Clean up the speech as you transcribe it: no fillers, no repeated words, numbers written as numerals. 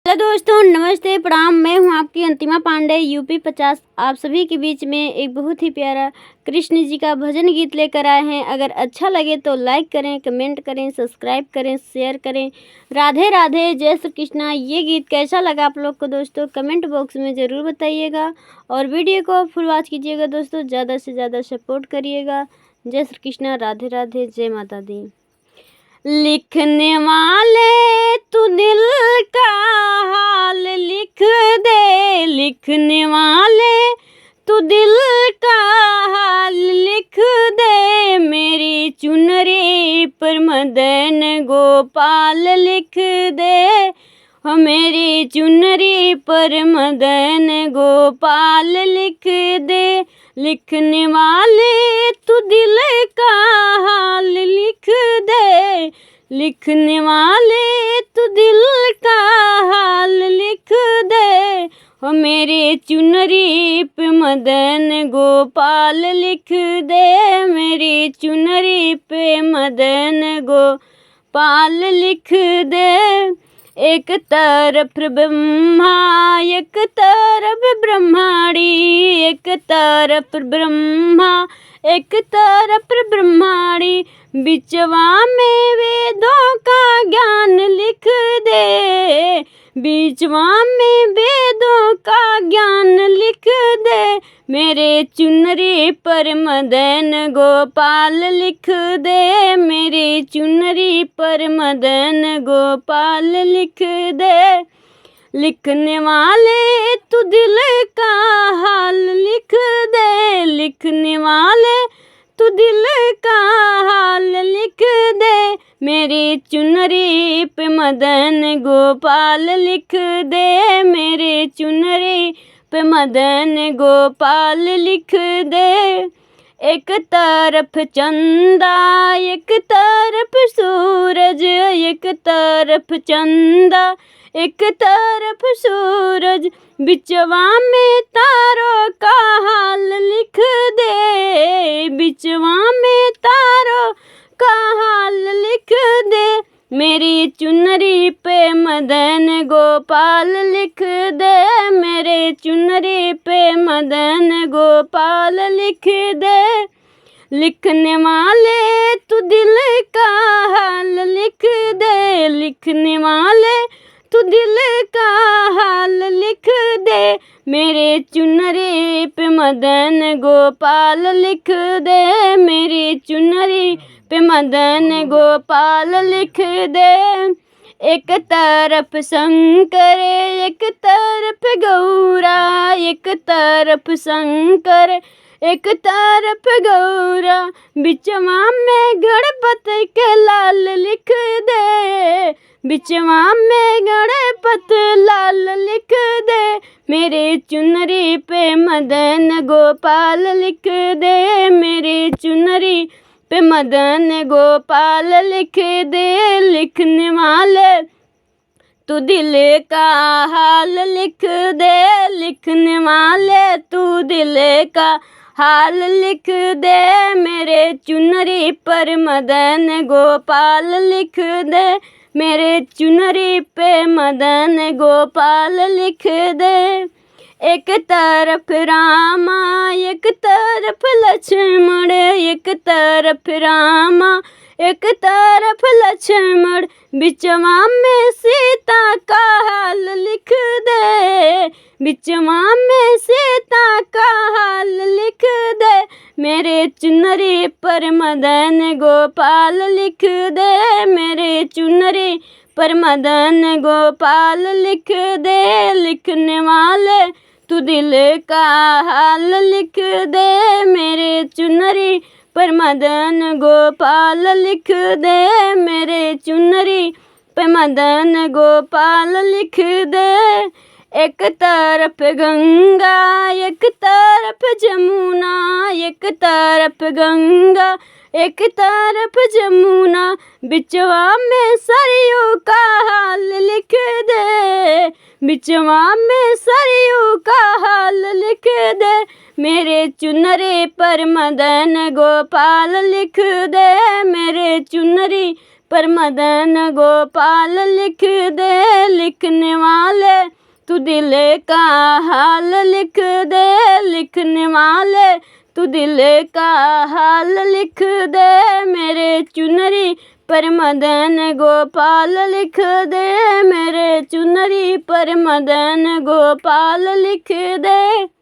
Hello दोस्तों, नमस्ते, प्रणाम। मैं हूं आपकी अंतिमा पांडे, यूपी 50। आप सभी के बीच में एक बहुत ही प्यारा कृष्ण जी का भजन गीत लेकर आए हैं। अगर अच्छा लगे तो लाइक करें, कमेंट करें, सब्सक्राइब करें, शेयर करें। राधे राधे, जय श्री कृष्णा। ये गीत कैसा लगा आप लोग को दोस्तों, कमेंट बॉक्स में ज़रूर बताइएगा और वीडियो को फुल वॉच कीजिएगा दोस्तों। ज़्यादा से ज़्यादा सपोर्ट करिएगा। जय श्री कृष्णा, राधे राधे, जय माता दी। लिखने वाले तू दिल का हाल लिख दे, लिखने वाले तू दिल का हाल लिख दे। मेरी चुनरी पर मदन गोपाल लिख दे, हो मेरी चुनरी पर मदन गोपाल लिख दे। लिखने वाले तू दिल का हाल लिख दे, लिखने वाले तू दिल का हाल लिख दे। हो मेरे चुनरी पे मदन गोपाल लिख दे, मेरी चुनरी पे मदन गोपाल लिख दे। एक तरफ ब्रह्मा एक तरफ ब्रह्माणी, एक तरफ ब्रह्मा एक तरफ ब्रह्माणी। बिचवा में वेदों का ज्ञान लिख दे, बिचवा में वेदों का ज्ञान लिख दे। मेरे चुनरी पर मदन गोपाल लिख दे, मेरी चुनरी पर मदन गोपाल लिख दे। लिखने वाले तू दिल का हाल लिख दे, लिखने वाले तू दिल का हाल लिख दे। मेरी चुनरी पे मदन गोपाल लिख दे, मेरे चुनरी पे मदन गोपाल लिख दे। एक तरफ चंदा एक तरफ सूरज, एक तरफ चंदा एक तरफ सूरज। बिचवा में तारों का हाल लिख दे, बिचवा में तारों का हाल लिख दे। मेरी चुनरी पे मदन गोपाल लिख दे, मेरे चुनरी पे मदन गोपाल लिख दे। लिखने वाले तू दिल का हाल लिख दे, लिखने वाले तू दिल का हाल लिख दे। मेरे चुनरी पे मदन गोपाल लिख दे, मेरी चुनरी पे मदन गोपाल लिख दे। एक तरफ शंकर एक तरफ गौरा, एक तरफ शंकर एक तरफ गौरा। बिचवा में गणपति के लाल लिख दे, बिचवा में गणपति लाल लिख दे। मेरे चुनरी पे मदन गोपाल लिख दे, मेरे चुनरी पे मदन गोपाल लिख दे। लिखने वाले तू दिल का हाल लिख दे, लिखने वाले तू दिल का हाल लिख दे। मेरे चुनरी पर मदन गोपाल लिख दे, मेरे चुनरी पे मदन गोपाल लिख दे। एक तरफ रामा एक तरफ लक्ष्मण, एक तरफ रामा एक तरफ लक्ष्मण। बिचवा में सीता का हाल लिख दे, बिचवा में सीता का हाल लिख दे। मेरे चुनरी पर मदन गोपाल लिख दे, मेरे चुनरी पर मदन गोपाल लिख दे। लिखने वाले तू दिल का हाल लिख दे, मेरे चुनरी पर मदन गोपाल लिख दे, मेरे चुनरी पर मदन गोपाल लिख दे। एक तरफ गंगा एक तरफ जमुना, एक तरफ गंगा एक तरफ जमुना। बिचवा में सरयू का हाल लिख दे, बिचवा में सरयू का हाल लिख दे। मेरे चुनरी पर मदन गोपाल लिख दे, मेरे चुनरी पर मदन गोपाल लिख दे लिखने वाले, तू दिल का हाल लिख दे लिखने वाले, तू दिल का हाल लिख दे मेरे चुनरी पर मदन गोपाल लिख दे, मेरे चुनरी पर मदन गोपाल लिख दे।